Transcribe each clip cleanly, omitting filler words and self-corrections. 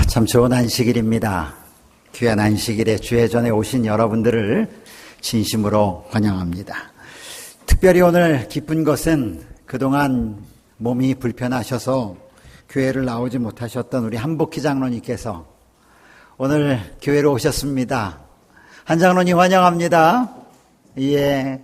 참 좋은 안식일입니다. 귀한 안식일에 주의 전에 오신 여러분들을 진심으로 환영합니다. 특별히 오늘 기쁜 것은 그동안 몸이 불편하셔서 교회를 나오지 못하셨던 우리 한복희 장로님께서 오늘 교회로 오셨습니다. 한 장로님 환영합니다. 예.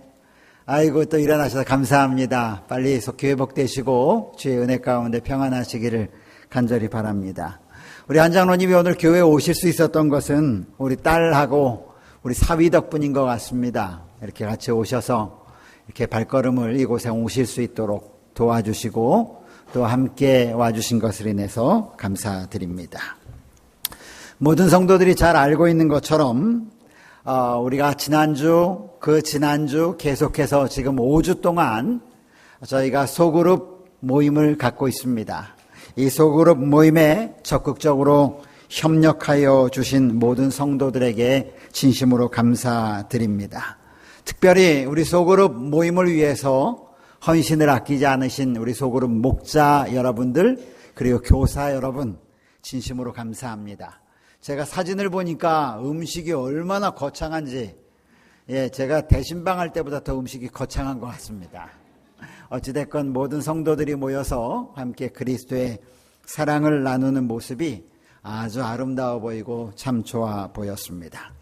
아이고, 또 일어나셔서 감사합니다. 빨리 속히 회복되시고 주의 은혜 가운데 평안하시기를 간절히 바랍니다. 우리 한 장로님이 오늘 교회에 오실 수 있었던 것은 우리 딸하고 우리 사위 덕분인 것 같습니다. 이렇게 같이 오셔서 이렇게 발걸음을 이곳에 오실 수 있도록 도와주시고 또 함께 와주신 것을 인해서 감사드립니다. 모든 성도들이 잘 알고 있는 것처럼 우리가 지난주 계속해서 지금 5주 동안 저희가 소그룹 모임을 갖고 있습니다. 이 소그룹 모임에 적극적으로 협력하여 주신 모든 성도들에게 진심으로 감사드립니다. 특별히 우리 소그룹 모임을 위해서 헌신을 아끼지 않으신 우리 소그룹 목자 여러분들 그리고 교사 여러분 진심으로 감사합니다. 제가 사진을 보니까 음식이 얼마나 거창한지 제가 대신방 할 때보다 더 음식이 거창한 것 같습니다. 어찌됐건 모든 성도들이 모여서 함께 그리스도의 사랑을 나누는 모습이 아주 아름다워 보이고 참 좋아 보였습니다.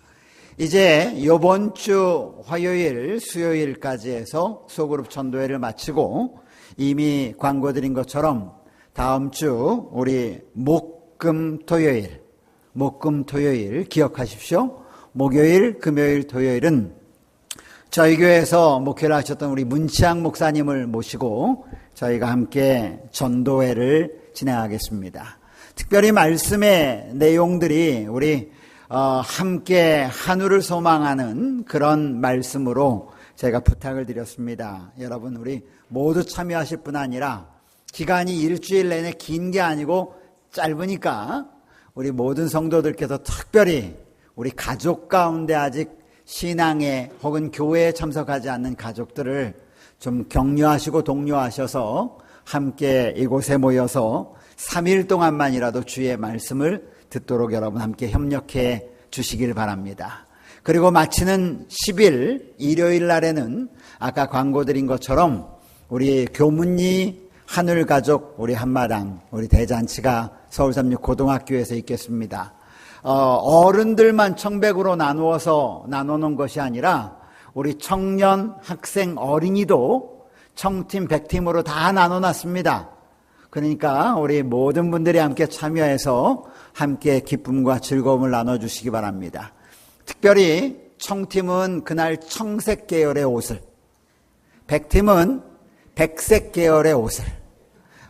이제 이번 주 화요일, 수요일까지 해서 소그룹 전도회를 마치고 이미 광고드린 것처럼 다음 주 우리 목금 토요일 기억하십시오. 목요일, 금요일, 토요일은 저희 교회에서 목회를 하셨던 우리 문치학 목사님을 모시고 저희가 함께 전도회를 진행하겠습니다. 특별히 말씀의 내용들이 우리 함께 하늘을 소망하는 그런 말씀으로 제가 부탁을 드렸습니다. 여러분 우리 모두 참여하실 뿐 아니라 기간이 일주일 내내 긴 게 아니고 짧으니까 우리 모든 성도들께서 특별히 우리 가족 가운데 아직 신앙에 혹은 교회에 참석하지 않는 가족들을 좀 격려하시고 독려하셔서 함께 이곳에 모여서 3일 동안만이라도 주의 말씀을 듣도록 여러분 함께 협력해 주시길 바랍니다. 그리고 마치는 10일 일요일 날에는 아까 광고드린 것처럼 우리 교문리 하늘가족 우리 한마당 우리 대잔치가 서울삼육 고등학교에서 있겠습니다. 어른들만 청백으로 나누는 것이 아니라 우리 청년, 학생, 어린이도 청팀, 백팀으로 다 나눠놨습니다. 그러니까 우리 모든 분들이 함께 참여해서 함께 기쁨과 즐거움을 나눠주시기 바랍니다. 특별히 청팀은 그날 청색 계열의 옷을, 백팀은 백색 계열의 옷을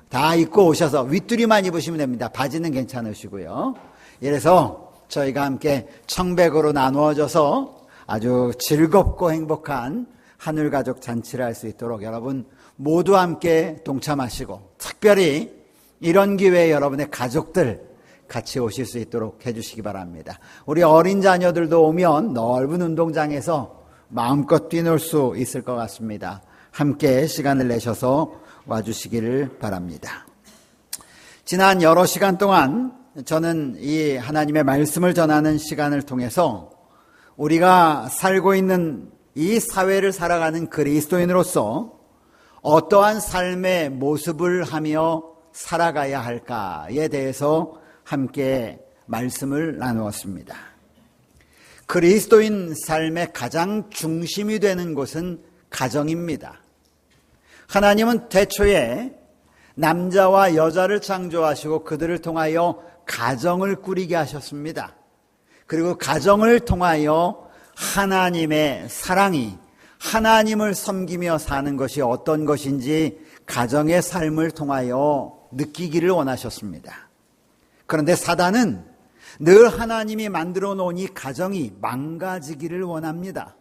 다 입고 오셔서 윗두리만 입으시면 됩니다. 바지는 괜찮으시고요. 이래서 저희가 함께 청백으로 나누어져서 아주 즐겁고 행복한 하늘가족 잔치를 할 수 있도록 여러분 모두 함께 동참하시고 특별히 이런 기회에 여러분의 가족들 같이 오실 수 있도록 해주시기 바랍니다. 우리 어린 자녀들도 오면 넓은 운동장에서 마음껏 뛰놀 수 있을 것 같습니다. 함께 시간을 내셔서 와주시기를 바랍니다. 지난 여러 시간 동안 저는 이 하나님의 말씀을 전하는 시간을 통해서 우리가 살고 있는 이 사회를 살아가는 그리스도인으로서 어떠한 삶의 모습을 하며 살아가야 할까에 대해서 함께 말씀을 나누었습니다. 그리스도인 삶의 가장 중심이 되는 곳은 가정입니다. 하나님은 태초에 남자와 여자를 창조하시고 그들을 통하여 가정을 꾸리게 하셨습니다. 그리고 가정을 통하여 하나님의 사랑이 하나님을 섬기며 사는 것이 어떤 것인지 가정의 삶을 통하여 느끼기를 원하셨습니다. 그런데 사단은 늘 하나님이 만들어 놓은 이 가정이 망가지기를 원합니다.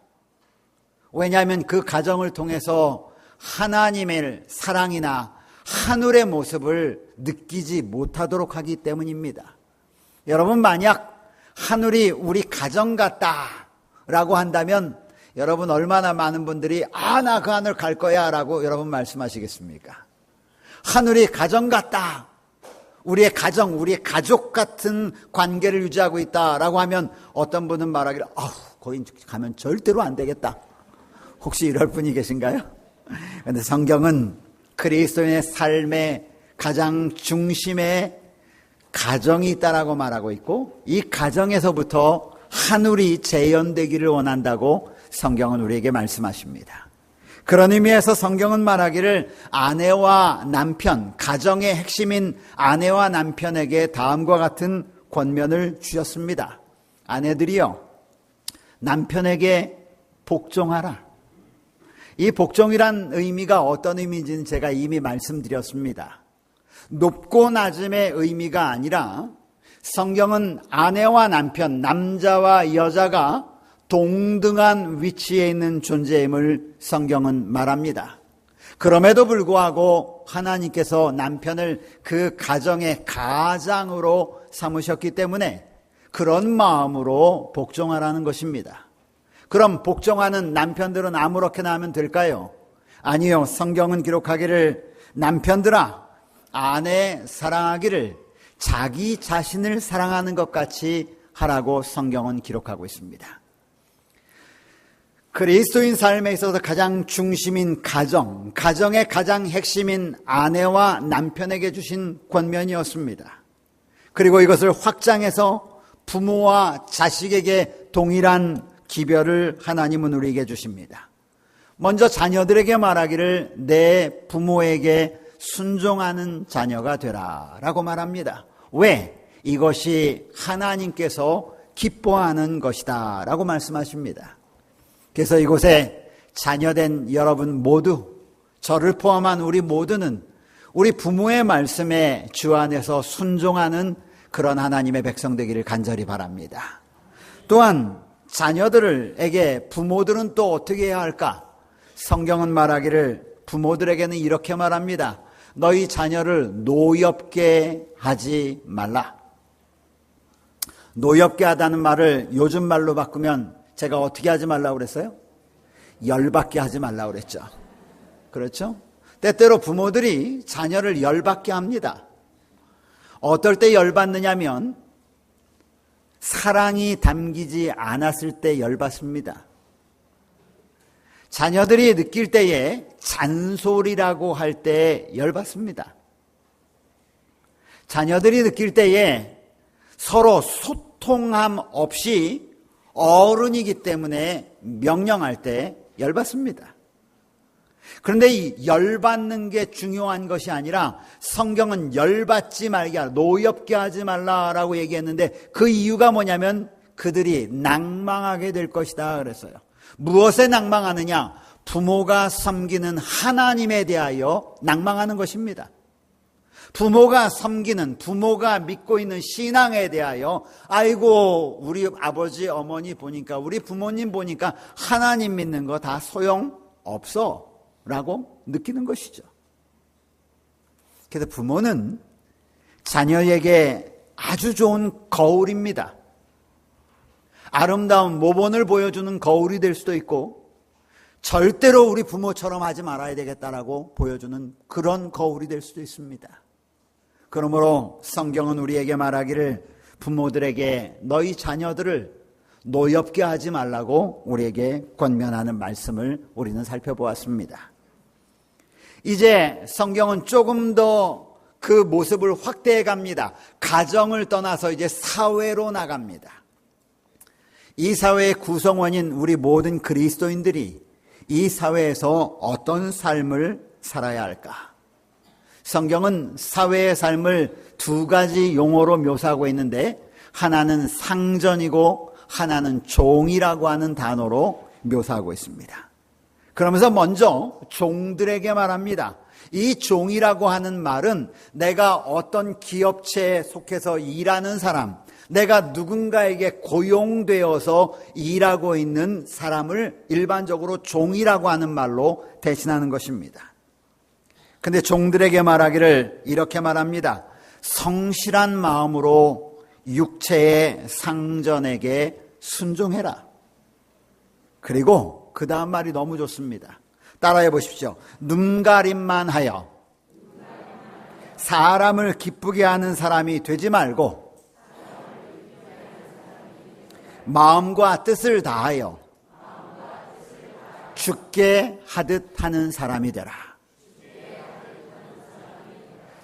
왜냐하면 그 가정을 통해서 하나님의 사랑이나 하늘의 모습을 느끼지 못하도록 하기 때문입니다. 여러분 만약 하늘이 우리 가정 같다라고 한다면 여러분 얼마나 많은 분들이 나 그 하늘 갈 거야 라고 여러분 말씀하시겠습니까? 하늘이 가정 같다. 우리의 가정, 우리의 가족 같은 관계를 유지하고 있다라고 하면 어떤 분은 말하기를 거기 가면 절대로 안 되겠다. 혹시 이럴 분이 계신가요? 그런데 성경은 그리스도인의 삶의 가장 중심에 가정이 있다라고 말하고 있고, 이 가정에서부터 하늘이 재현되기를 원한다고 성경은 우리에게 말씀하십니다. 그런 의미에서 성경은 말하기를 아내와 남편, 가정의 핵심인 아내와 남편에게 다음과 같은 권면을 주셨습니다. 아내들이여, 남편에게 복종하라. 이 복종이란 의미가 어떤 의미인지는 제가 이미 말씀드렸습니다. 높고 낮음의 의미가 아니라 성경은 아내와 남편, 남자와 여자가 동등한 위치에 있는 존재임을 성경은 말합니다. 그럼에도 불구하고 하나님께서 남편을 그 가정의 가장으로 삼으셨기 때문에 그런 마음으로 복종하라는 것입니다. 그럼 복종하는 남편들은 아무렇게나 하면 될까요? 아니요. 성경은 기록하기를 남편들아, 아내 사랑하기를 자기 자신을 사랑하는 것 같이 하라고 성경은 기록하고 있습니다. 그리스도인 삶에 있어서 가장 중심인 가정, 가정의 가장 핵심인 아내와 남편에게 주신 권면이었습니다. 그리고 이것을 확장해서 부모와 자식에게 동일한 기별을 하나님은 우리에게 주십니다. 먼저 자녀들에게 말하기를 내 부모에게 순종하는 자녀가 되라 라고 말합니다. 왜? 이것이 하나님께서 기뻐하는 것이다 라고 말씀하십니다. 그래서 이곳에 자녀된 여러분 모두, 저를 포함한 우리 모두는 우리 부모의 말씀에 주 안에서 순종하는 그런 하나님의 백성 되기를 간절히 바랍니다. 또한 자녀들에게 부모들은 또 어떻게 해야 할까? 성경은 말하기를 부모들에게는 이렇게 말합니다. 너희 자녀를 노엽게 하지 말라. 노엽게 하다는 말을 요즘 말로 바꾸면 제가 어떻게 하지 말라고 그랬어요? 열받게 하지 말라고 그랬죠. 그렇죠? 때때로 부모들이 자녀를 열받게 합니다. 어떨 때 열받느냐면 사랑이 담기지 않았을 때 열받습니다. 자녀들이 느낄 때에 잔소리라고 할 때 열받습니다. 자녀들이 느낄 때에 서로 소통함 없이 어른이기 때문에 명령할 때 열받습니다. 그런데 이 열받는 게 중요한 것이 아니라 성경은 열받지 말게 하라, 노엽게 하지 말라라고 얘기했는데 그 이유가 뭐냐면 그들이 낭망하게 될 것이다 그랬어요. 무엇에 낭망하느냐? 부모가 섬기는 하나님에 대하여 낭망하는 것입니다. 부모가 섬기는, 부모가 믿고 있는 신앙에 대하여 아이고 우리 아버지 어머니 보니까, 우리 부모님 보니까 하나님 믿는 거 다 소용없어 라고 느끼는 것이죠. 그래서 부모는 자녀에게 아주 좋은 거울입니다. 아름다운 모본을 보여주는 거울이 될 수도 있고 절대로 우리 부모처럼 하지 말아야 되겠다라고 보여주는 그런 거울이 될 수도 있습니다. 그러므로 성경은 우리에게 말하기를 부모들에게 너희 자녀들을 노엽게 하지 말라고 우리에게 권면하는 말씀을 우리는 살펴보았습니다. 이제 성경은 조금 더 그 모습을 확대해 갑니다. 가정을 떠나서 이제 사회로 나갑니다. 이 사회의 구성원인 우리 모든 그리스도인들이 이 사회에서 어떤 삶을 살아야 할까? 성경은 사회의 삶을 두 가지 용어로 묘사하고 있는데 하나는 상전이고 하나는 종이라고 하는 단어로 묘사하고 있습니다. 그러면서 먼저 종들에게 말합니다. 이 종이라고 하는 말은 내가 어떤 기업체에 속해서 일하는 사람, 내가 누군가에게 고용되어서 일하고 있는 사람을 일반적으로 종이라고 하는 말로 대신하는 것입니다. 근데 종들에게 말하기를 이렇게 말합니다. 성실한 마음으로 육체의 상전에게 순종해라. 그리고 그 다음 말이 너무 좋습니다. 따라해 보십시오. 눈가림만 하여 사람을 기쁘게 하는 사람이 되지 말고 마음과 뜻을 다하여 주께 하듯 하는 사람이 되라.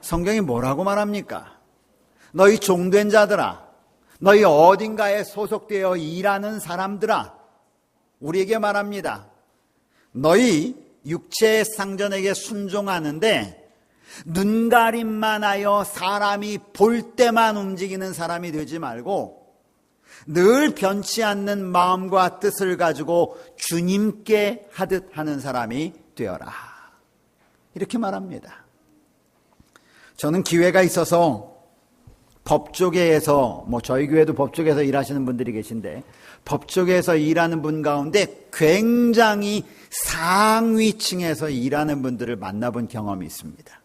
성경이 뭐라고 말합니까? 너희 종된 자들아, 너희 어딘가에 소속되어 일하는 사람들아, 우리에게 말합니다. 너희 육체의 상전에게 순종하는데 눈가림만 하여 사람이 볼 때만 움직이는 사람이 되지 말고 늘 변치 않는 마음과 뜻을 가지고 주님께 하듯 하는 사람이 되어라. 이렇게 말합니다. 저는 기회가 있어서 법조계에서, 저희 교회도 법조계에서 일하시는 분들이 계신데, 법조계에서 일하는 분 가운데 굉장히 상위층에서 일하는 분들을 만나본 경험이 있습니다.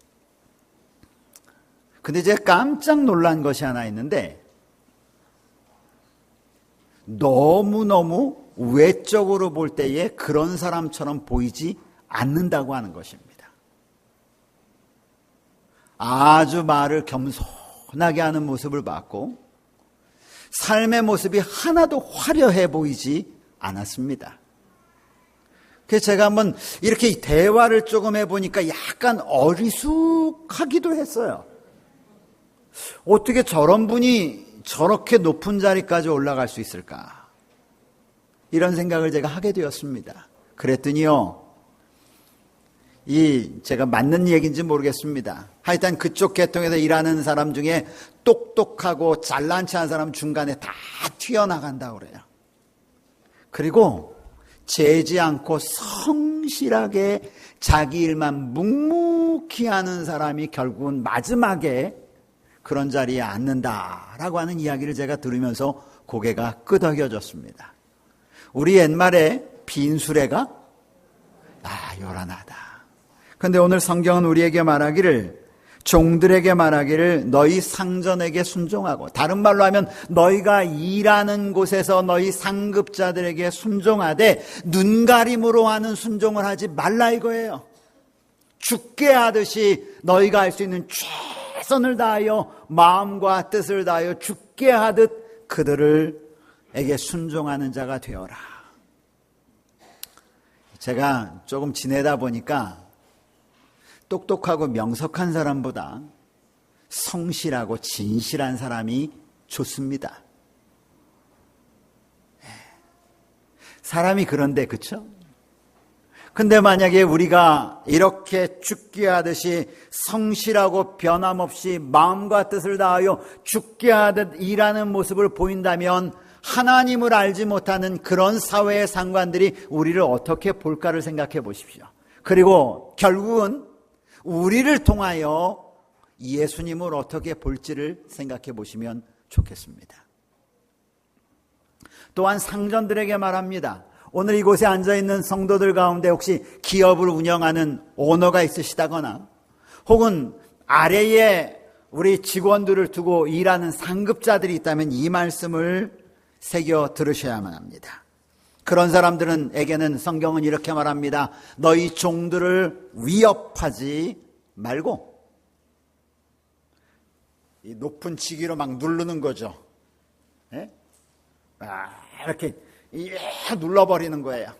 근데 제가 깜짝 놀란 것이 하나 있는데, 너무너무 외적으로 볼 때에 그런 사람처럼 보이지 않는다고 하는 것입니다. 아주 말을 겸손하게 하는 모습을 봤고 삶의 모습이 하나도 화려해 보이지 않았습니다. 그래서 제가 한번 이렇게 대화를 조금 해보니까 약간 어리숙하기도 했어요. 어떻게 저런 분이 저렇게 높은 자리까지 올라갈 수 있을까? 이런 생각을 제가 하게 되었습니다. 그랬더니요, 제가 맞는 얘기인지 모르겠습니다. 하여튼 그쪽 계통에서 일하는 사람 중에 똑똑하고 잘난 체한 사람 중간에 다 튀어나간다고 그래요. 그리고 재지 않고 성실하게 자기 일만 묵묵히 하는 사람이 결국은 마지막에 그런 자리에 앉는다라고 하는 이야기를 제가 들으면서 고개가 끄덕여졌습니다. 우리 옛말에 빈수레가 요란하다. 그런데 오늘 성경은 우리에게 말하기를, 종들에게 말하기를 너희 상전에게 순종하고, 다른 말로 하면 너희가 일하는 곳에서 너희 상급자들에게 순종하되 눈가림으로 하는 순종을 하지 말라 이거예요. 죽게 하듯이 너희가 할 수 있는 최선을 다하여 마음과 뜻을 다하여 죽게 하듯 그들에게 순종하는 자가 되어라. 제가 조금 지내다 보니까 똑똑하고 명석한 사람보다 성실하고 진실한 사람이 좋습니다. 사람이 그런데, 그렇죠? 근데 만약에 우리가 이렇게 죽게 하듯이 성실하고 변함없이 마음과 뜻을 다하여 죽게 하듯 일하는 모습을 보인다면 하나님을 알지 못하는 그런 사회의 상관들이 우리를 어떻게 볼까를 생각해 보십시오. 그리고 결국은 우리를 통하여 예수님을 어떻게 볼지를 생각해 보시면 좋겠습니다. 또한 상전들에게 말합니다. 오늘 이곳에 앉아있는 성도들 가운데 혹시 기업을 운영하는 오너가 있으시다거나 혹은 아래에 우리 직원들을 두고 일하는 상급자들이 있다면 이 말씀을 새겨 들으셔야만 합니다. 그런 사람들에게는 성경은 이렇게 말합니다. 너희 종들을 위협하지 말고, 이 높은 지기로 막 누르는 거죠. 예? 이렇게 눌러버리는 거예요.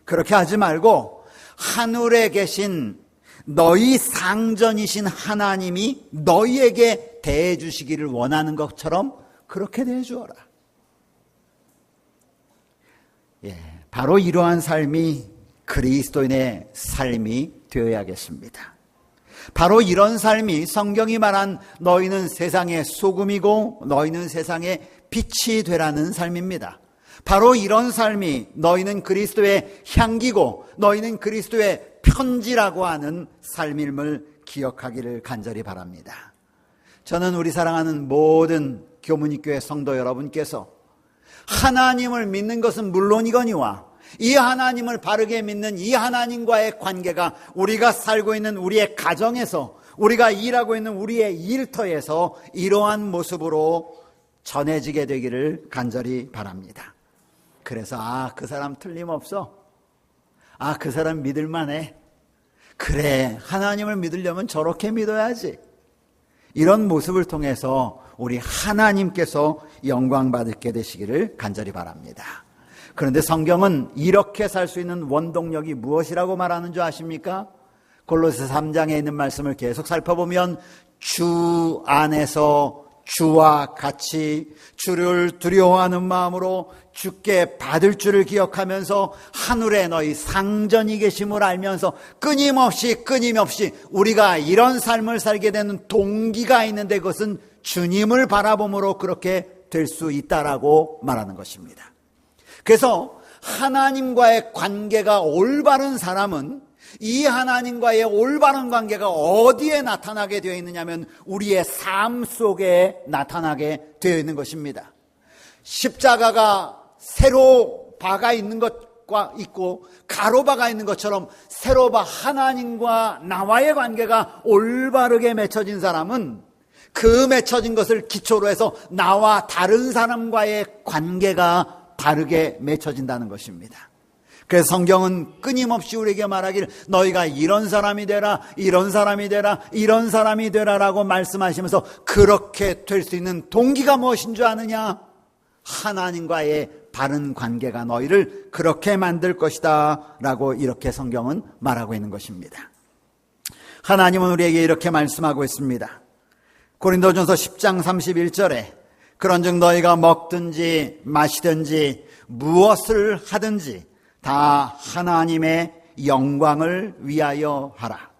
그렇게 하지 말고 하늘에 계신 너희 상전이신 하나님이 너희에게 대해 주시기를 원하는 것처럼 그렇게 대해 주어라. 바로 이러한 삶이 그리스도인의 삶이 되어야겠습니다. 바로 이런 삶이 성경이 말한 너희는 세상의 소금이고 너희는 세상의 빛이 되라는 삶입니다. 바로 이런 삶이 너희는 그리스도의 향기고 너희는 그리스도의 편지라고 하는 삶임을 기억하기를 간절히 바랍니다. 저는 우리 사랑하는 모든 교문이교회 성도 여러분께서 하나님을 믿는 것은 물론이거니와 이 하나님을 바르게 믿는 이 하나님과의 관계가 우리가 살고 있는 우리의 가정에서, 우리가 일하고 있는 우리의 일터에서 이러한 모습으로 전해지게 되기를 간절히 바랍니다. 그래서 그 사람 틀림없어. 그 사람 믿을만해. 그래, 하나님을 믿으려면 저렇게 믿어야지. 이런 모습을 통해서 우리 하나님께서 영광 받게 되시기를 간절히 바랍니다. 그런데 성경은 이렇게 살 수 있는 원동력이 무엇이라고 말하는 줄 아십니까? 골로새 3장에 있는 말씀을 계속 살펴보면 주 안에서 주와 같이 주를 두려워하는 마음으로 주께 받을 줄을 기억하면서 하늘에 너희 상전이 계심을 알면서 끊임없이 우리가 이런 삶을 살게 되는 동기가 있는데 그것은 주님을 바라봄으로 그렇게 될 수 있다라고 말하는 것입니다. 그래서 하나님과의 관계가 올바른 사람은 이 하나님과의 올바른 관계가 어디에 나타나게 되어 있느냐면 우리의 삶 속에 나타나게 되어 있는 것입니다. 십자가가 세로 바가 있는 것과 있고 가로바가 있는 것처럼 세로바 하나님과 나와의 관계가 올바르게 맺혀진 사람은 그 맺혀진 것을 기초로 해서 나와 다른 사람과의 관계가 바르게 맺혀진다는 것입니다. 그래서 성경은 끊임없이 우리에게 말하기를 너희가 이런 사람이 되라, 이런 사람이 되라, 이런 사람이 되라라고 말씀하시면서 그렇게 될 수 있는 동기가 무엇인 줄 아느냐? 하나님과의 바른 관계가 너희를 그렇게 만들 것이다 라고 이렇게 성경은 말하고 있는 것입니다. 하나님은 우리에게 이렇게 말씀하고 있습니다. 고린도전서 10장 31절에 그런즉 너희가 먹든지 마시든지 무엇을 하든지 다 하나님의 영광을 위하여 하라.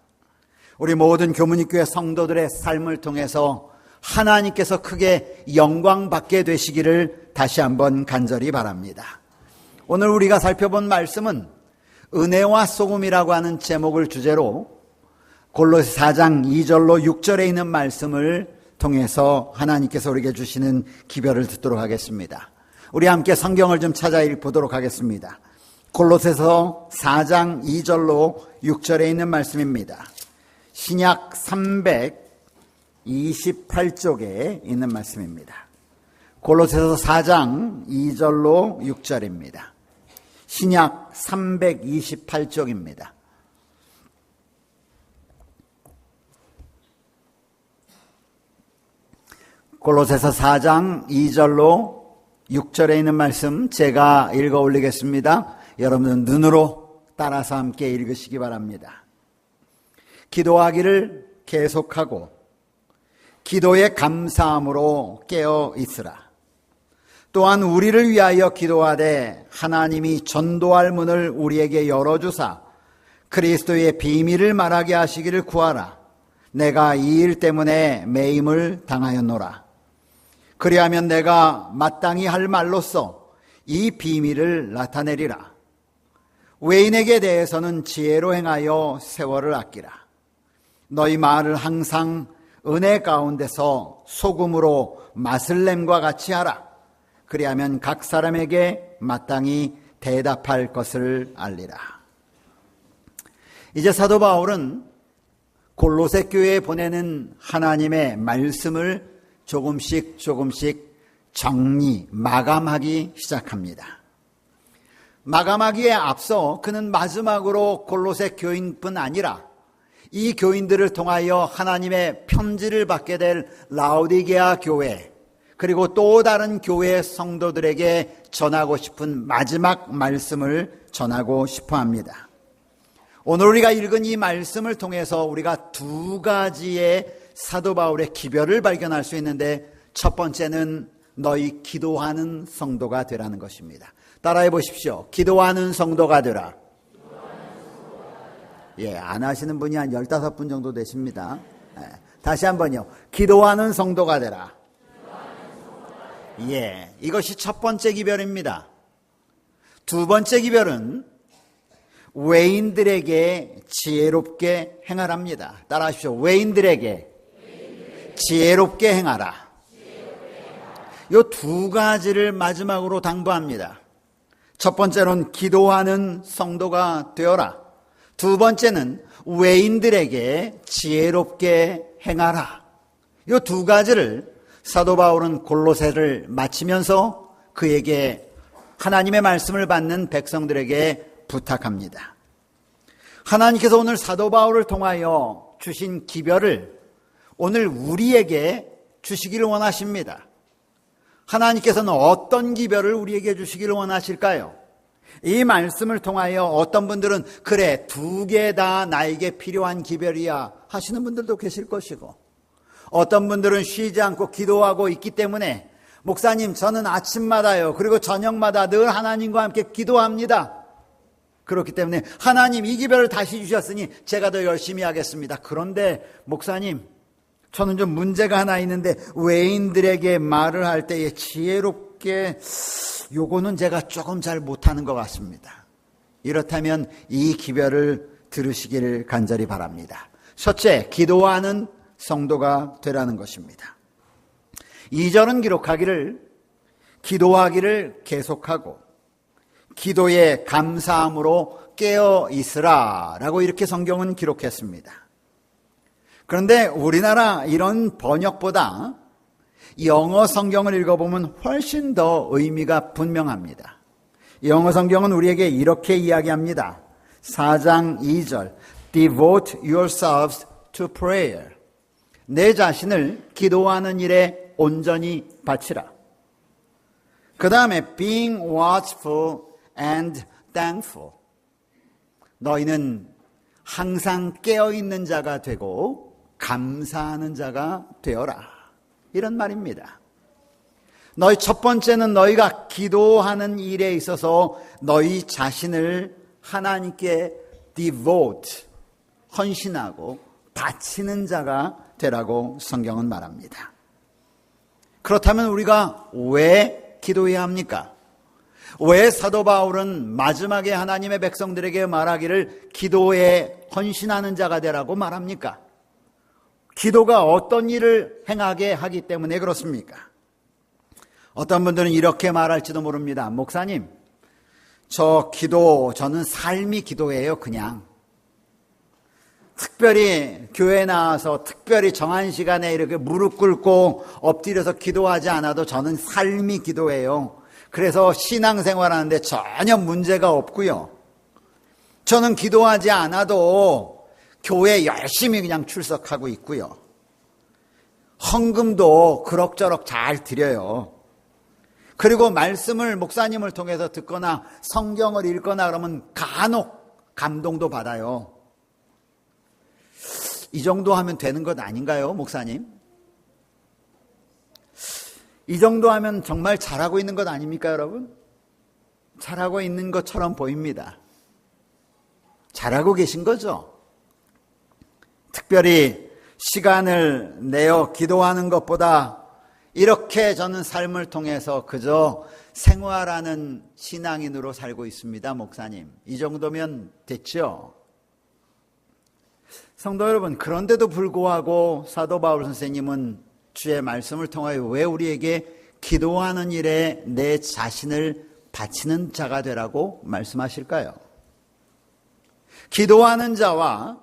우리 모든 교문익교회 성도들의 삶을 통해서 하나님께서 크게 영광받게 되시기를 다시 한번 간절히 바랍니다. 오늘 우리가 살펴본 말씀은 은혜와 소금이라고 하는 제목을 주제로 골로새 4장 2절로 6절에 있는 말씀을 통해서 하나님께서 우리에게 주시는 기별을 듣도록 하겠습니다. 우리 함께 성경을 좀 찾아 읽보도록 하겠습니다. 골로새서 4장 2절로 6절에 있는 말씀입니다. 신약 328쪽에 있는 말씀입니다. 골로새서 4장 2절로 6절입니다. 신약 328쪽입니다. 골로새서 4장 2절로 6절에 있는 말씀 제가 읽어 올리겠습니다. 여러분은 눈으로 따라서 함께 읽으시기 바랍니다. 기도하기를 계속하고 기도에 감사함으로 깨어 있으라. 또한 우리를 위하여 기도하되 하나님이 전도할 문을 우리에게 열어주사 그리스도의 비밀을 말하게 하시기를 구하라. 내가 이 일 때문에 매임을 당하였노라. 그리하면 내가 마땅히 할 말로써 이 비밀을 나타내리라. 외인에게 대해서는 지혜로 행하여 세월을 아끼라. 너희 말을 항상 은혜 가운데서 소금으로 맛을 냄과 같이 하라. 그리하면 각 사람에게 마땅히 대답할 것을 알리라. 이제 사도 바울은 골로새 교회에 보내는 하나님의 말씀을 조금씩 정리, 마감하기 시작합니다. 마감하기에 앞서 그는 마지막으로 골로새 교인뿐 아니라 이 교인들을 통하여 하나님의 편지를 받게 될 라오디게아 교회 그리고 또 다른 교회 성도들에게 전하고 싶은 마지막 말씀을 전하고 싶어 합니다. 오늘 우리가 읽은 이 말씀을 통해서 우리가 두 가지의 사도 바울의 기별을 발견할 수 있는데 첫 번째는 너희 기도하는 성도가 되라는 것입니다. 따라해 보십시오. 기도하는 성도가 되라. 예, 안 하시는 분이 한 15분 정도 되십니다. 예, 다시 한번요. 기도하는 성도가 되라. 예, 이것이 첫 번째 기별입니다. 두 번째 기별은 외인들에게 지혜롭게 행하랍니다. 따라하십시오. 외인들에게 지혜롭게 행하라. 이 두 가지를 마지막으로 당부합니다. 첫 번째는 기도하는 성도가 되어라. 두 번째는 외인들에게 지혜롭게 행하라. 이 두 가지를 사도 바울은 골로새를 마치면서 그에게 하나님의 말씀을 받는 백성들에게 부탁합니다. 하나님께서 오늘 사도 바울을 통하여 주신 기별을 오늘 우리에게 주시기를 원하십니다. 하나님께서는 어떤 기별을 우리에게 주시기를 원하실까요? 이 말씀을 통하여 어떤 분들은 그래, 2개 다 나에게 필요한 기별이야 하시는 분들도 계실 것이고, 어떤 분들은 쉬지 않고 기도하고 있기 때문에 목사님, 저는 아침마다요, 그리고 저녁마다 늘 하나님과 함께 기도합니다. 그렇기 때문에 하나님 이 기별을 다시 주셨으니 제가 더 열심히 하겠습니다. 그런데 목사님, 저는 좀 문제가 하나 있는데 외인들에게 말을 할 때에 지혜롭게 요거는 제가 조금 잘 못하는 것 같습니다. 이렇다면 이 기별을 들으시기를 간절히 바랍니다. 첫째, 기도하는 성도가 되라는 것입니다. 2절은 기록하기를 기도하기를 계속하고 기도에 감사함으로 깨어 있으라 라고 이렇게 성경은 기록했습니다. 그런데 우리나라 이런 번역보다 영어 성경을 읽어보면 훨씬 더 의미가 분명합니다. 영어 성경은 우리에게 이렇게 이야기합니다. 4장 2절 Devote yourselves to prayer. 내 자신을 기도하는 일에 온전히 바치라. 그 다음에 being watchful and thankful. 너희는 항상 깨어있는 자가 되고 감사하는 자가 되어라. 이런 말입니다. 너희 첫 번째는 너희가 기도하는 일에 있어서 너희 자신을 하나님께 devote, 헌신하고 바치는 자가 되라고 성경은 말합니다. 그렇다면 우리가 왜 기도해야 합니까? 왜 사도 바울은 마지막에 하나님의 백성들에게 말하기를 기도에 헌신하는 자가 되라고 말합니까? 기도가 어떤 일을 행하게 하기 때문에 그렇습니까? 어떤 분들은 이렇게 말할지도 모릅니다. 목사님, 저는 삶이 기도예요, 그냥. 특별히 교회 나와서 특별히 정한 시간에 이렇게 무릎 꿇고 엎드려서 기도하지 않아도 저는 삶이 기도예요. 그래서 신앙생활하는데 전혀 문제가 없고요. 저는 기도하지 않아도 교회 열심히 그냥 출석하고 있고요. 헌금도 그럭저럭 잘 드려요. 그리고 말씀을 목사님을 통해서 듣거나 성경을 읽거나 그러면 간혹 감동도 받아요. 이 정도 하면 되는 것 아닌가요, 목사님? 이 정도 하면 정말 잘하고 있는 것 아닙니까, 여러분? 잘하고 있는 것처럼 보입니다. 잘하고 계신 거죠? 특별히 시간을 내어 기도하는 것보다 이렇게 저는 삶을 통해서 그저 생활하는 신앙인으로 살고 있습니다, 목사님. 이 정도면 됐죠? 성도 여러분, 그런데도 불구하고 사도 바울 선생님은 주의 말씀을 통하여 왜 우리에게 기도하는 일에 내 자신을 바치는 자가 되라고 말씀하실까요? 기도하는 자와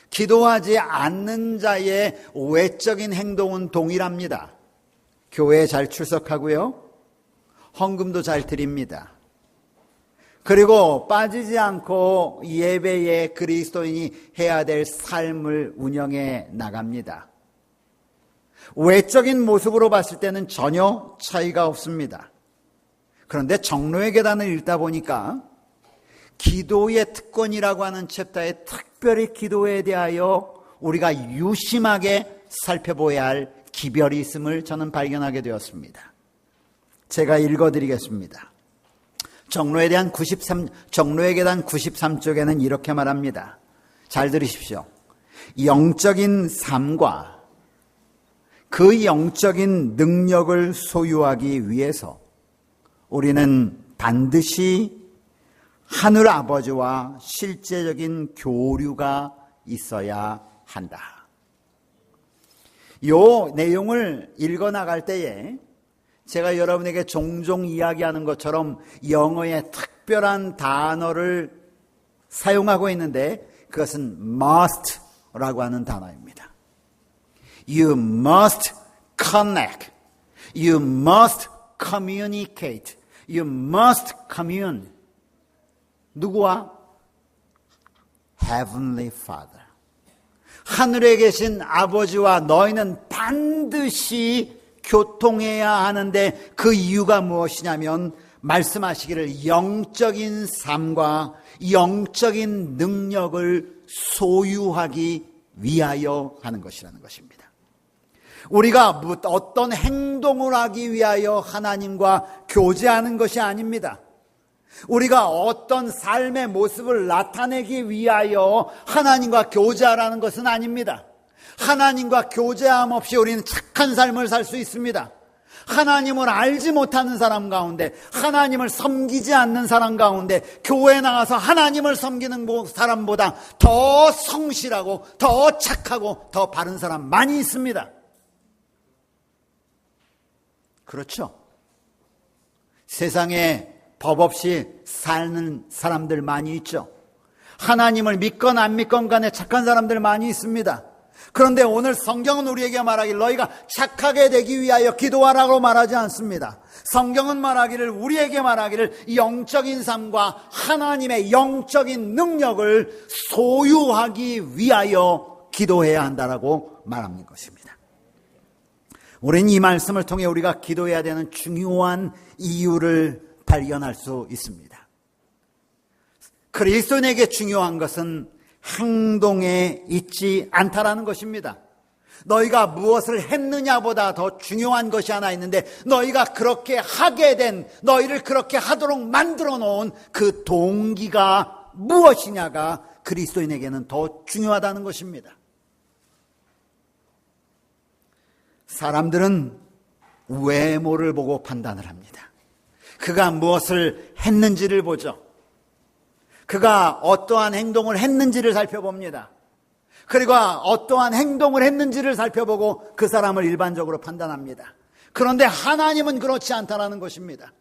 기도하지 않는 자의 외적인 행동은 동일합니다. 교회에 잘 출석하고요. 헌금도 잘 드립니다. 그리고 빠지지 않고 예배에 그리스도인이 해야 될 삶을 운영해 나갑니다. 외적인 모습으로 봤을 때는 전혀 차이가 없습니다. 그런데 정로의 계단을 읽다 보니까 기도의 특권이라고 하는 챕터에 특별히 기도에 대하여 우리가 유심하게 살펴봐야 할 기별이 있음을 저는 발견하게 되었습니다. 제가 읽어드리겠습니다. 정로에 계단 93쪽에는 이렇게 말합니다. 잘 들으십시오. 영적인 삶과 그 영적인 능력을 소유하기 위해서 우리는 반드시 하늘 아버지와 실제적인 교류가 있어야 한다. 이 내용을 읽어나갈 때에 제가 여러분에게 종종 이야기하는 것처럼 영어의 특별한 단어를 사용하고 있는데 그것은 must라고 하는 단어입니다. You must connect. You must communicate. You must commune. 누구와? Heavenly Father. 하늘에 계신 아버지와 너희는 반드시 교통해야 하는데 그 이유가 무엇이냐면 말씀하시기를 영적인 삶과 영적인 능력을 소유하기 위하여 하는 것이라는 것입니다. 우리가 어떤 행동을 하기 위하여 하나님과 교제하는 것이 아닙니다. 우리가 어떤 삶의 모습을 나타내기 위하여 하나님과 교제하라는 것은 아닙니다. 하나님과 교제함 없이 우리는 착한 삶을 살 수 있습니다. 하나님을 알지 못하는 사람 가운데, 하나님을 섬기지 않는 사람 가운데 교회에 나가서 하나님을 섬기는 사람보다 더 성실하고 더 착하고 더 바른 사람 많이 있습니다. 그렇죠? 세상에 법 없이 사는 사람들 많이 있죠. 하나님을 믿건 안 믿건 간에 착한 사람들 많이 있습니다. 그런데 오늘 성경은 우리에게 말하기를 너희가 착하게 되기 위하여 기도하라고 말하지 않습니다. 성경은 우리에게 말하기를 영적인 삶과 하나님의 영적인 능력을 소유하기 위하여 기도해야 한다라고 말하는 것입니다. 우리는 이 말씀을 통해 우리가 기도해야 되는 중요한 이유를 발견할 수 있습니다. 그리스도인에게 중요한 것은 행동에 있지 않다라는 것입니다. 너희가 무엇을 했느냐보다 더 중요한 것이 하나 있는데 너희가 그렇게 하게 된, 너희를 그렇게 하도록 만들어 놓은 그 동기가 무엇이냐가 그리스도인에게는 더 중요하다는 것입니다. 사람들은 외모를 보고 판단을 합니다. 그가 무엇을 했는지를 보죠. 그가 어떠한 행동을 했는지를 살펴봅니다. 그리고 어떠한 행동을 했는지를 살펴보고 그 사람을 일반적으로 판단합니다. 그런데 하나님은 그렇지 않다라는 것입니다.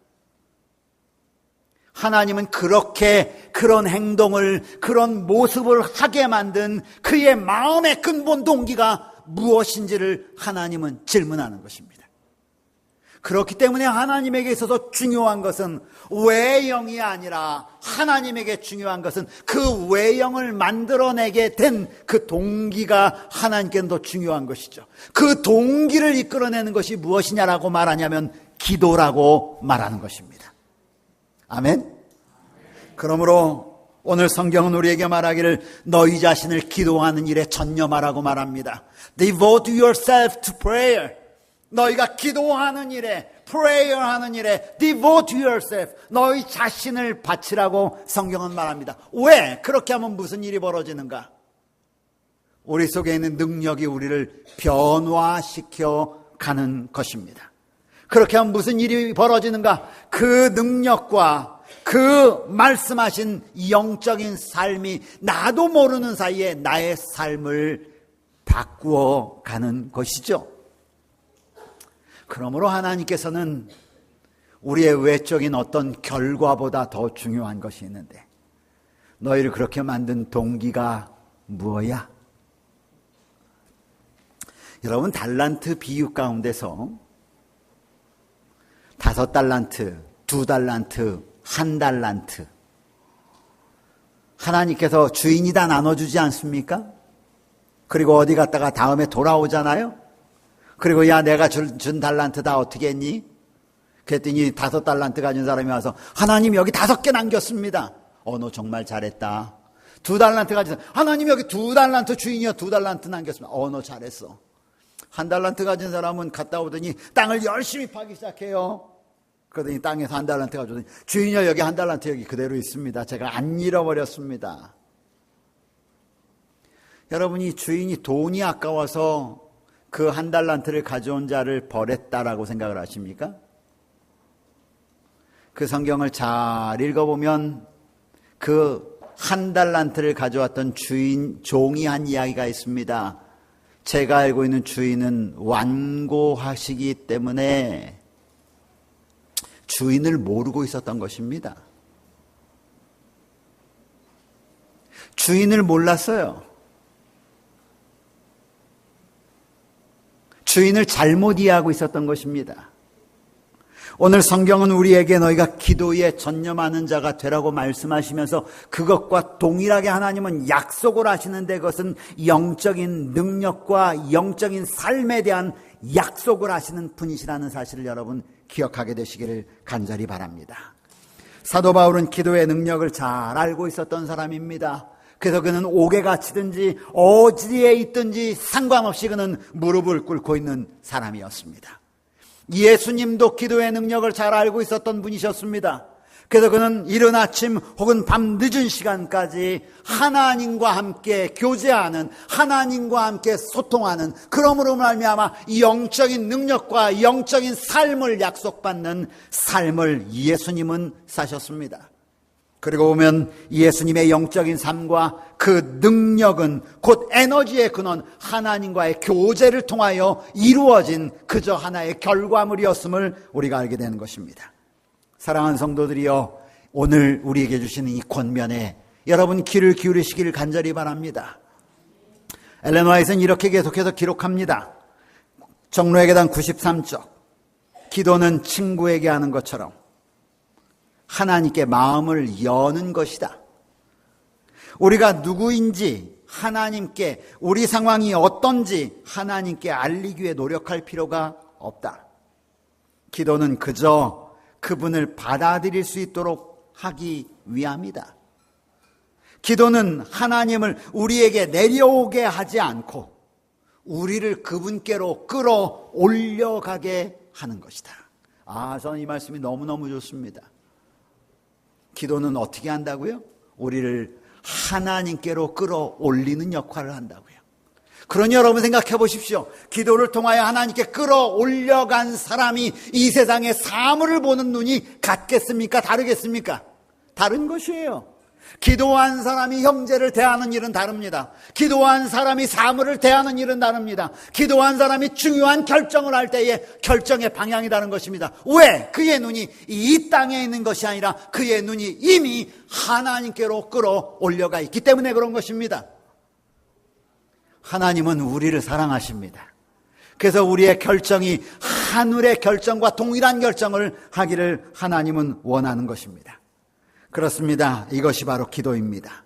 하나님은 그렇게 그런 행동을, 그런 모습을 하게 만든 그의 마음의 근본 동기가 무엇인지를 하나님은 질문하는 것입니다. 그렇기 때문에 하나님에게 있어서 중요한 것은 외형이 아니라 하나님에게 중요한 것은 그 외형을 만들어내게 된 그 동기가 하나님께는 더 중요한 것이죠. 그 동기를 이끌어내는 것이 무엇이냐라고 말하냐면 기도라고 말하는 것입니다. 아멘. 그러므로 오늘 성경은 우리에게 말하기를 너희 자신을 기도하는 일에 전념하라고 말합니다. Devote yourself to prayer. 너희가 기도하는 일에, prayer 하는 일에 devote yourself, 너희 자신을 바치라고 성경은 말합니다. 왜? 그렇게 하면 무슨 일이 벌어지는가? 우리 속에 있는 능력이 우리를 변화시켜 가는 것입니다. 그렇게 하면 무슨 일이 벌어지는가? 그 능력과 그 말씀하신 영적인 삶이 나도 모르는 사이에 나의 삶을 바꾸어 가는 것이죠. 그러므로 하나님께서는 우리의 외적인 어떤 결과보다 더 중요한 것이 있는데 너희를 그렇게 만든 동기가 뭐야? 여러분, 달란트 비유 가운데서 5달란트, 2달란트, 1달란트 하나님께서 주인이 다 나눠주지 않습니까? 그리고 어디 갔다가 다음에 돌아오잖아요. 그리고 야, 내가 준 달란트 다 어떻게 했니? 그랬더니 5달란트 가진 사람이 와서 하나님 여기 5개 남겼습니다. 너 정말 잘했다. 2달란트 가진 사람, 하나님 여기 2달란트 주인이요 2달란트 남겼습니다. 너 잘했어. 1달란트 가진 사람은 갔다 오더니 땅을 열심히 파기 시작해요. 그러더니 땅에서 1달란트 가져오더니 주인이요 여기 1달란트 여기 그대로 있습니다. 제가 안 잃어버렸습니다. 여러분이 주인이 돈이 아까워서 그 1달란트를 가져온 자를 버렸다라고 생각을 하십니까? 그 성경을 잘 읽어보면 그 1달란트를 가져왔던 종이 한 이야기가 있습니다. 제가 알고 있는 주인은 완고하시기 때문에 주인을 모르고 있었던 것입니다. 주인을 몰랐어요. 주인을 잘못 이해하고 있었던 것입니다. 오늘 성경은 우리에게 너희가 기도에 전념하는 자가 되라고 말씀하시면서 그것과 동일하게 하나님은 약속을 하시는데 그것은 영적인 능력과 영적인 삶에 대한 약속을 하시는 분이시라는 사실을 여러분 기억하게 되시기를 간절히 바랍니다. 사도 바울은 기도의 능력을 잘 알고 있었던 사람입니다. 그래서 그는 옥에 갇히든지 어디에 있든지 상관없이 그는 무릎을 꿇고 있는 사람이었습니다. 예수님도 기도의 능력을 잘 알고 있었던 분이셨습니다. 그래서 그는 이른 아침 혹은 밤 늦은 시간까지 하나님과 함께 교제하는, 하나님과 함께 소통하는, 그러므로 말미암아 영적인 능력과 영적인 삶을 약속받는 삶을 예수님은 사셨습니다. 그리고 보면 예수님의 영적인 삶과 그 능력은 곧 에너지의 근원 하나님과의 교제를 통하여 이루어진 그저 하나의 결과물이었음을 우리가 알게 되는 것입니다. 사랑하는 성도들이여, 오늘 우리에게 주시는 이 권면에 여러분 귀를 기울이시길 간절히 바랍니다. 엘렌 화이트는 이렇게 계속해서 기록합니다. 정로의 계단 93쪽, 기도는 친구에게 하는 것처럼 하나님께 마음을 여는 것이다. 우리가 누구인지 하나님께, 우리 상황이 어떤지 하나님께 알리기 위해 노력할 필요가 없다. 기도는 그저 그분을 받아들일 수 있도록 하기 위함이다. 기도는 하나님을 우리에게 내려오게 하지 않고 우리를 그분께로 끌어올려가게 하는 것이다. 저는 이 말씀이 너무너무 좋습니다. 기도는 어떻게 한다고요? 우리를 하나님께로 끌어올리는 역할을 한다고요. 그러니 여러분 생각해 보십시오. 기도를 통하여 하나님께 끌어올려간 사람이 이 세상의 사물을 보는 눈이 같겠습니까? 다르겠습니까? 다른 것이에요. 기도한 사람이 형제를 대하는 일은 다릅니다. 기도한 사람이 사물을 대하는 일은 다릅니다. 기도한 사람이 중요한 결정을 할 때의 결정의 방향이 다른 것입니다. 왜? 그의 눈이 이 땅에 있는 것이 아니라 그의 눈이 이미 하나님께로 끌어올려가 있기 때문에 그런 것입니다. 하나님은 우리를 사랑하십니다. 그래서 우리의 결정이 하늘의 결정과 동일한 결정을 하기를 하나님은 원하는 것입니다. 그렇습니다. 이것이 바로 기도입니다.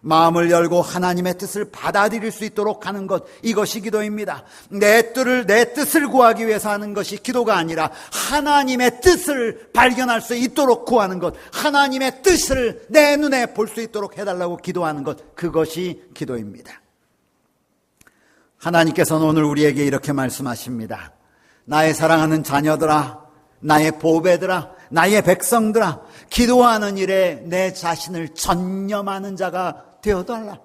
마음을 열고 하나님의 뜻을 받아들일 수 있도록 하는 것, 이것이 기도입니다. 내 뜻을 구하기 위해서 하는 것이 기도가 아니라 하나님의 뜻을 발견할 수 있도록 구하는 것, 하나님의 뜻을 내 눈에 볼 수 있도록 해달라고 기도하는 것, 그것이 기도입니다. 하나님께서는 오늘 우리에게 이렇게 말씀하십니다. 나의 사랑하는 자녀들아, 나의 보배들아, 나의 백성들아, 기도하는 일에 내 자신을 전념하는 자가 되어달라.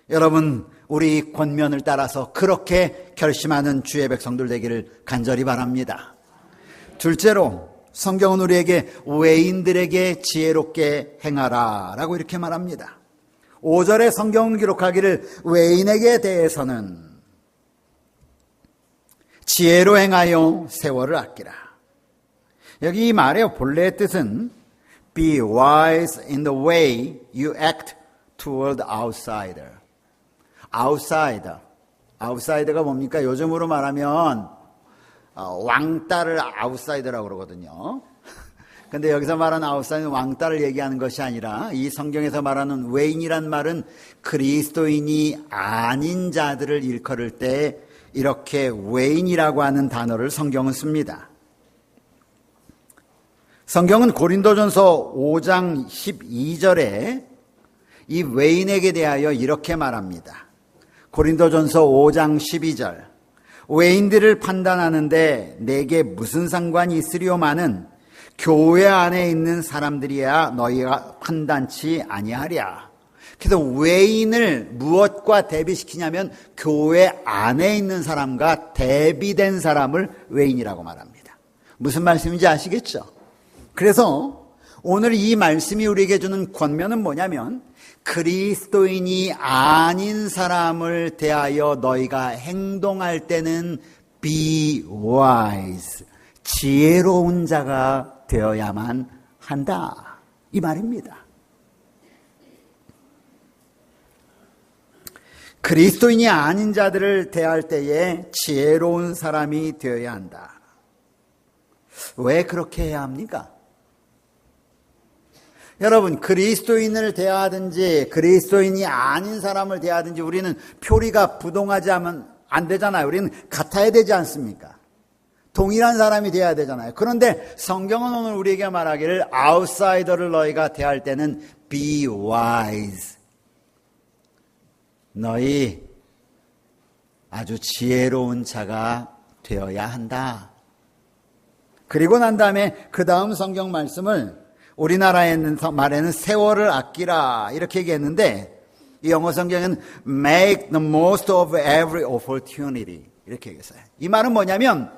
여러분, 우리 권면을 따라서 그렇게 결심하는 주의 백성들 되기를 간절히 바랍니다. 둘째로, 성경은 우리에게 외인들에게 지혜롭게 행하라 라고 이렇게 말합니다. 5절에 성경은 기록하기를 외인에게 대해서는 지혜로 행하여 세월을 아끼라. 여기 이 말의 본래의 뜻은 Be wise in the way you act toward outsider. outsider가 뭡니까? 요즘으로 말하면 왕따를 아웃사이더라고 그러거든요. 근데 여기서 말하는 아웃사이더는 왕따를 얘기하는 것이 아니라 이 성경에서 말하는 외인이란 말은 그리스도인이 아닌 자들을 일컬을 때 이렇게 외인이라고 하는 단어를 성경은 씁니다. 성경은 고린도전서 5장 12절에 이 외인에게 대하여 이렇게 말합니다. 고린도전서 5장 12절, 외인들을 판단하는데 내게 무슨 상관이 있으리오마는 교회 안에 있는 사람들이야 너희가 판단치 아니하랴. 그래서 외인을 무엇과 대비시키냐면 교회 안에 있는 사람과 대비된 사람을 외인이라고 말합니다. 무슨 말씀인지 아시겠죠? 그래서 오늘 이 말씀이 우리에게 주는 권면은 뭐냐면 그리스도인이 아닌 사람을 대하여 너희가 행동할 때는 be wise, 지혜로운 자가 되어야만 한다, 이 말입니다. 그리스도인이 아닌 자들을 대할 때에 지혜로운 사람이 되어야 한다. 왜 그렇게 해야 합니까? 여러분, 그리스도인을 대하든지 그리스도인이 아닌 사람을 대하든지 우리는 표리가 부동하지 않으면 안 되잖아요. 우리는 같아야 되지 않습니까? 동일한 사람이 돼야 되잖아요. 그런데 성경은 오늘 우리에게 말하기를 아웃사이더를 너희가 대할 때는 be wise. 너희 아주 지혜로운 자가 되어야 한다. 그리고 난 다음에 그 다음 성경 말씀을 우리나라에 있는 말에는 세월을 아끼라 이렇게 얘기했는데 이 영어 성경은 make the most of every opportunity 이렇게 얘기했어요. 이 말은 뭐냐면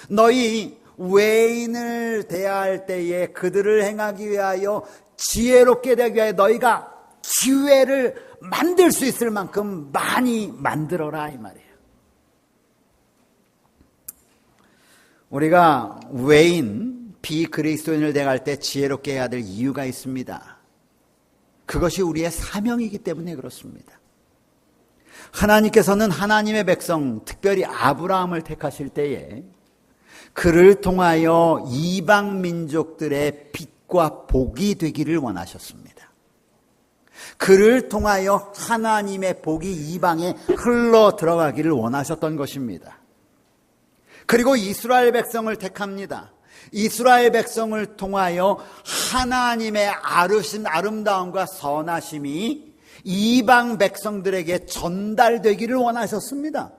너희 외인을 대할 때에 그들을 행하기 위하여 지혜롭게 되기 위하여 너희가 기회를 만들 수 있을 만큼 많이 만들어라 이 말이에요. 우리가 외인 비그리스도인을 대할 때 지혜롭게 해야 될 이유가 있습니다. 그것이 우리의 사명이기 때문에 그렇습니다. 하나님께서는 하나님의 백성, 특별히 아브라함을 택하실 때에 그를 통하여 이방 민족들의 빛과 복이 되기를 원하셨습니다. 그를 통하여 하나님의 복이 이방에 흘러 들어가기를 원하셨던 것입니다. 그리고 이스라엘 백성을 택합니다. 이스라엘 백성을 통하여 하나님의 아름다움과 선하심이 이방 백성들에게 전달되기를 원하셨습니다.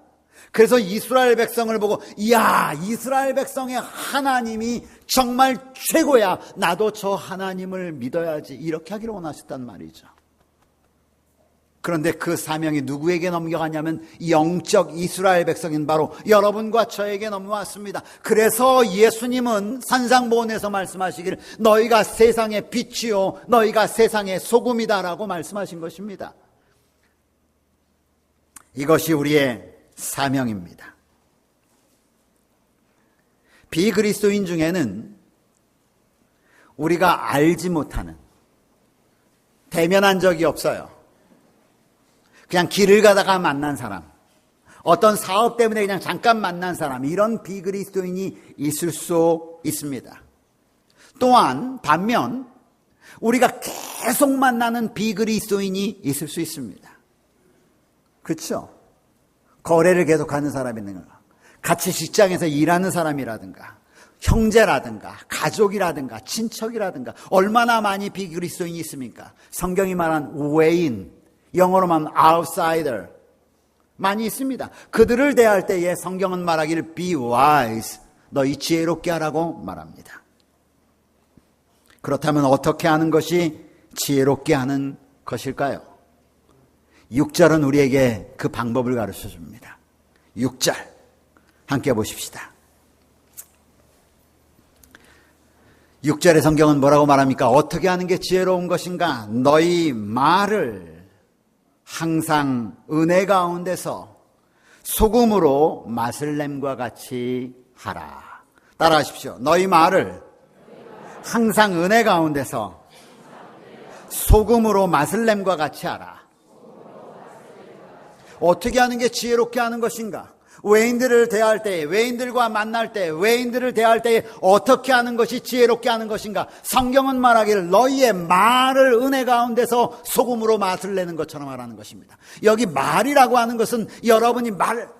그래서 이스라엘 백성을 보고 이야, 이스라엘 백성의 하나님이 정말 최고야. 나도 저 하나님을 믿어야지. 이렇게 하기를 원하셨단 말이죠. 그런데 그 사명이 누구에게 넘겨가냐면 영적 이스라엘 백성인 바로 여러분과 저에게 넘어왔습니다. 그래서 예수님은 산상보훈에서 말씀하시기를 너희가 세상의 빛이요 너희가 세상의 소금이다라고 말씀하신 것입니다. 이것이 우리의 사명입니다. 비그리스도인 중에는 우리가 알지 못하는, 대면한 적이 없어요. 그냥 길을 가다가 만난 사람, 어떤 사업 때문에 그냥 잠깐 만난 사람, 이런 비그리스도인이 있을 수 있습니다. 또한 반면 우리가 계속 만나는 비그리스도인이 있을 수 있습니다. 그렇죠? 거래를 계속하는 사람이 있는 거예요. 같이 직장에서 일하는 사람이라든가 형제라든가 가족이라든가 친척이라든가 얼마나 많이 비그리스도인이 있습니까? 성경이 말한 외인, 영어로 말하면 outsider 많이 있습니다. 그들을 대할 때에 성경은 말하기를 be wise, 너희 지혜롭게 하라고 말합니다. 그렇다면 어떻게 하는 것이 지혜롭게 하는 것일까요? 6절은 우리에게 그 방법을 가르쳐 줍니다. 6절 함께 보십시다. 6절의 성경은 뭐라고 말합니까? 어떻게 하는 게 지혜로운 것인가? 너희 말을 항상 은혜 가운데서 소금으로 맛을 냄과 같이 하라. 따라하십시오. 너희 말을 항상 은혜 가운데서 소금으로 맛을 냄과 같이 하라. 어떻게 하는 게 지혜롭게 하는 것인가? 외인들을 대할 때, 외인들과 만날 때, 외인들을 대할 때 어떻게 하는 것이 지혜롭게 하는 것인가? 성경은 말하기를 너희의 말을 은혜 가운데서 소금으로 맛을 내는 것처럼 하라는 것입니다. 여기 말이라고 하는 것은 여러분이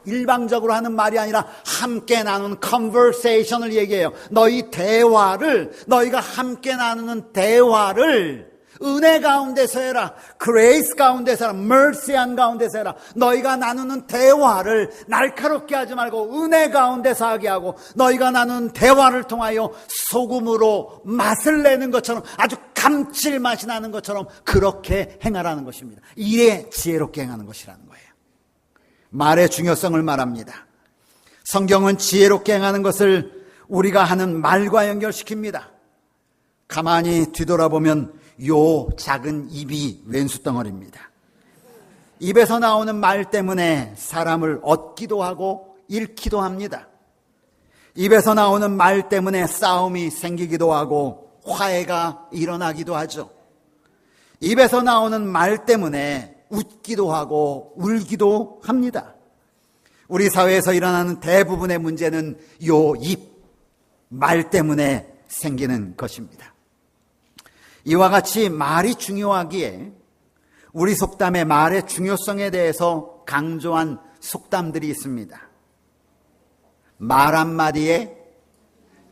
일방적으로 하는 말이 아니라 함께 나누는 conversation을 얘기해요. 너희 대화를, 너희가 함께 나누는 대화를 은혜 가운데서 해라. 그레이스 가운데서 해라. mercy한 가운데서 해라. 너희가 나누는 대화를 날카롭게 하지 말고 은혜 가운데서 하게 하고, 너희가 나누는 대화를 통하여 소금으로 맛을 내는 것처럼, 아주 감칠맛이 나는 것처럼 그렇게 행하라는 것입니다. 이래 지혜롭게 행하는 것이라는 거예요. 말의 중요성을 말합니다. 성경은 지혜롭게 행하는 것을 우리가 하는 말과 연결시킵니다. 가만히 뒤돌아보면 요 작은 입이 왼수덩어리입니다. 입에서 나오는 말 때문에 사람을 얻기도 하고 잃기도 합니다. 입에서 나오는 말 때문에 싸움이 생기기도 하고 화해가 일어나기도 하죠. 입에서 나오는 말 때문에 웃기도 하고 울기도 합니다. 우리 사회에서 일어나는 대부분의 문제는 요 입, 말 때문에 생기는 것입니다. 이와 같이 말이 중요하기에 우리 속담에 말의 중요성에 대해서 강조한 속담들이 있습니다. 말 한마디에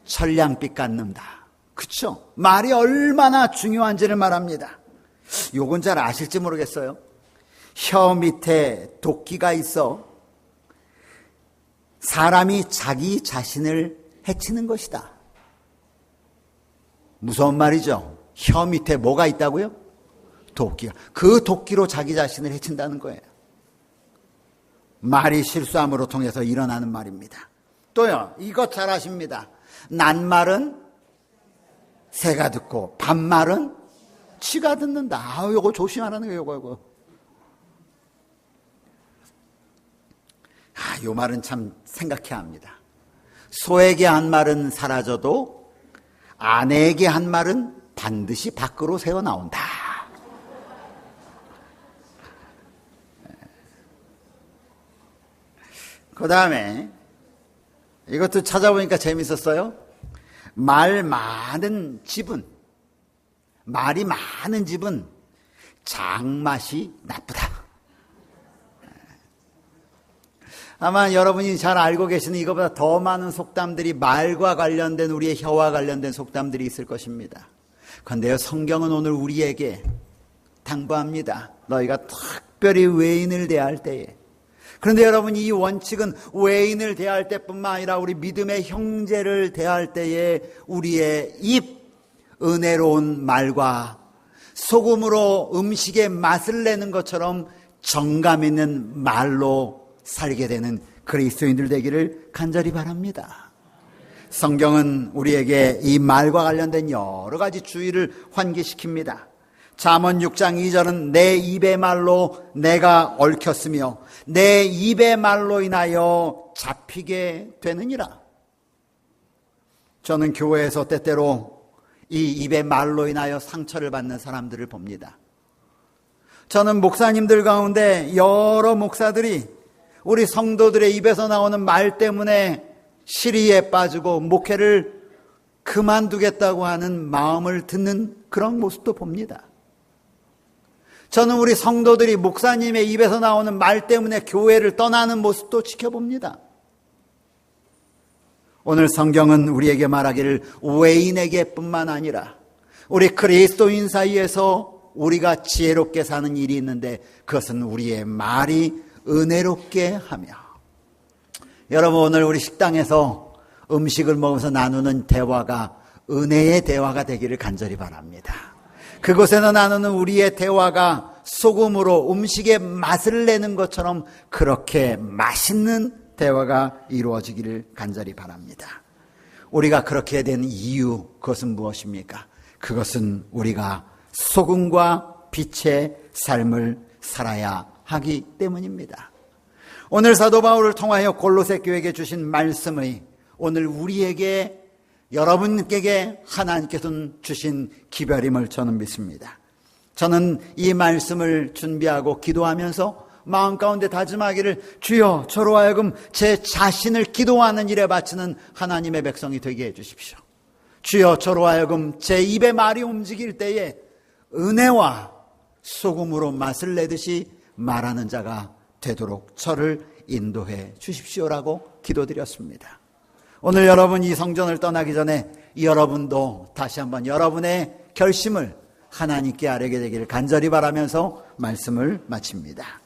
천냥빚 갚는다. 그렇죠? 말이 얼마나 중요한지를 말합니다. 요건 잘 아실지 모르겠어요. 혀 밑에 도끼가 있어 사람이 자기 자신을 해치는 것이다. 무서운 말이죠. 혀 밑에 뭐가 있다고요? 도끼가. 그 도끼로 자기 자신을 해친다는 거예요. 말이 실수함으로 통해서 일어나는 말입니다. 또요, 이것 잘 아십니다. 낱말은 새가 듣고 반말은 치가 듣는다. 요거 조심하라는 거예요. 요거. 요 말은 참 생각해야 합니다. 소에게 한 말은 사라져도 아내에게 한 말은 반드시 밖으로 새어 나온다. 그 다음에 이것도 찾아보니까 재밌었어요. 말 많은 집은, 말이 많은 집은 장맛이 나쁘다. 아마 여러분이 잘 알고 계시는 이것보다 더 많은 속담들이 말과 관련된, 우리의 혀와 관련된 속담들이 있을 것입니다. 그런데요, 성경은 오늘 우리에게 당부합니다. 너희가 특별히 외인을 대할 때에. 그런데 여러분, 이 원칙은 외인을 대할 때뿐만 아니라 우리 믿음의 형제를 대할 때에 우리의 입, 은혜로운 말과 소금으로 음식의 맛을 내는 것처럼 정감 있는 말로 살게 되는 그리스도인들 되기를 간절히 바랍니다. 성경은 우리에게 이 말과 관련된 여러 가지 주의를 환기시킵니다. 잠언 6장 2절은 내 입의 말로 내가 얽혔으며 내 입의 말로 인하여 잡히게 되느니라. 저는 교회에서 때때로 이 입의 말로 인하여 상처를 받는 사람들을 봅니다. 저는 목사님들 가운데 여러 목사들이 우리 성도들의 입에서 나오는 말 때문에 시리에 빠지고 목회를 그만두겠다고 하는 마음을 듣는 그런 모습도 봅니다. 저는 우리 성도들이 목사님의 입에서 나오는 말 때문에 교회를 떠나는 모습도 지켜봅니다. 오늘 성경은 우리에게 말하기를 외인에게 뿐만 아니라 우리 그리스도인 사이에서 우리가 지혜롭게 사는 일이 있는데 그것은 우리의 말이 은혜롭게 하며. 여러분, 오늘 우리 식당에서 음식을 먹으면서 나누는 대화가 은혜의 대화가 되기를 간절히 바랍니다. 그곳에서 나누는 우리의 대화가 소금으로 음식의 맛을 내는 것처럼 그렇게 맛있는 대화가 이루어지기를 간절히 바랍니다. 우리가 그렇게 된 이유, 그것은 무엇입니까? 그것은 우리가 소금과 빛의 삶을 살아야 하기 때문입니다. 오늘 사도 바울을 통하여 골로새 교회에게 주신 말씀의 오늘 우리에게, 여러분에게 하나님께서 주신 기별임을 저는 믿습니다. 저는 이 말씀을 준비하고 기도하면서 마음 가운데 다짐하기를, 주여 저로 하여금 제 자신을 기도하는 일에 바치는 하나님의 백성이 되게 해주십시오. 주여 저로 하여금 제 입의 말이 움직일 때에 은혜와 소금으로 맛을 내듯이 말하는 자가 되도록 저를 인도해 주십시오라고 기도드렸습니다. 오늘 여러분 이 성전을 떠나기 전에 여러분도 다시 한번 여러분의 결심을 하나님께 아뢰게 되기를 간절히 바라면서 말씀을 마칩니다.